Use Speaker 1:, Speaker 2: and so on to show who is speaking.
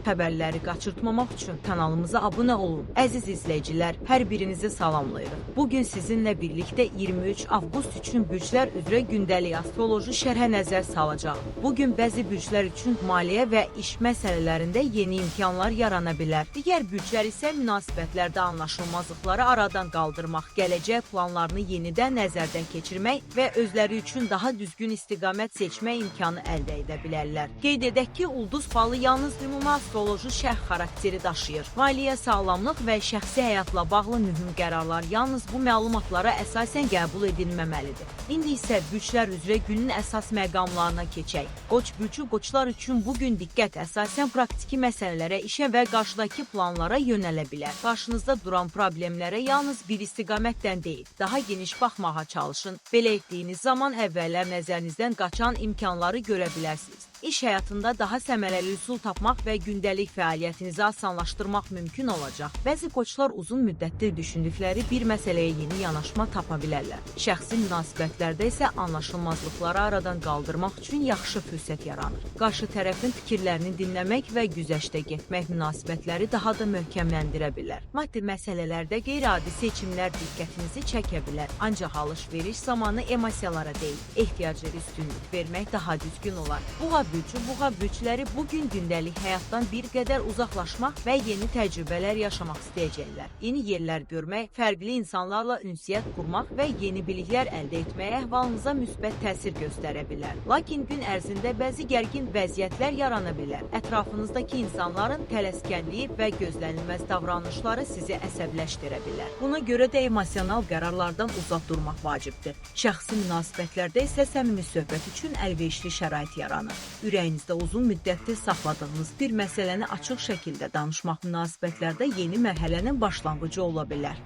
Speaker 1: Xəbərləri qaçırtmamaq üçün kanalımıza abunə olun. Əziz izləyicilər, hər birinizi salamlayırıq. Bugün sizinlə birlikdə 23 avqust üçün bürclər üzrə gündəlik astroloji şərhə nəzər salacaq. Bugün bəzi bürclər üçün maliyyə və iş məsələlərində yeni imkanlar yarana bilər. Digər bürclər isə münasibətlərdə anlaşılmazlıqları aradan qaldırmaq, gələcək planlarını yenidən nəzərdən keçirmək və özləri üçün daha düzgün istiqamət seçmək imkanı əldə edə bilərlər. Qeyd edək ki, ulduz falı yalnız ümumi astroloji şərh xarakteri daşıyır. Maliyyə, sağlamlıq və şəxsi həyatla bağlı mühüm qərarlar yalnız bu məlumatlara əsasən qəbul edilməməlidir. İndi isə bürclər üzrə günün əsas məqamlarına keçək. Qoç bürcü qoçlar üçün bugün diqqət əsasən praktiki məsələlərə, işə və qarşıdakı planlara yönələ bilər. Qarşınızda duran problemlərə yalnız bir istiqamətdən deyil, daha geniş baxmağa çalışın. Belə etdiyiniz zaman əvvəllər nəzərinizdən qaçan imkanları görə bilərsiniz. İş həyatında daha səmərəli üsul tapmaq və gündəlik fəaliyyətinizi asanlaşdırmaq mümkün olacaq. Bəzi qoçlar uzun müddətdir düşündükləri bir məsələyə yeni yanaşma tapa bilərlər. Şəxsi münasibətlərdə isə anlaşılmazlıqları aradan qaldırmaq üçün yaxşı fürsət yaranır. Qarşı tərəfin fikirlərini dinləmək və güzəştə getmək münasibətləri daha da möhkəmləndirə bilər. Maddi məsələlərdə qeyri-adi seçimlər diqqətinizi çəkə bilər. Ancaq alış-veriş zamanı emosiyalara deyil, ehtiyaclara üstünlük vermək daha düzgün olar. Buğa bürcləri bugün gündəlik həyatdan bir qədər uzaqlaşmaq və yeni təcrübələr yaşamaq istəyəcəklər. Yeni yerlər görmək, fərqli insanlarla ünsiyyət qurmaq və yeni biliklər əldə etmək əhvalınıza müsbət təsir göstərə bilər. Lakin gün ərzində bəzi gərgin vəziyyətlər yarana bilər. Ətrafınızdakı insanların tələskənliyi və gözlənilməz davranışları sizi əsəbləşdirə bilər. Buna görə də emosional qərarlardan uzaq durmaq vacibdir. Şəxsi münasibətlərdə isə səmimi söhbət üçün əlverişli şərait yaranır. Ürəyinizdə uzun müddətdir saxladığınız bir məsələni açıq şəkildə danışmaq münasibətlərdə yeni mərhələnin başlanğıcı ola bilər.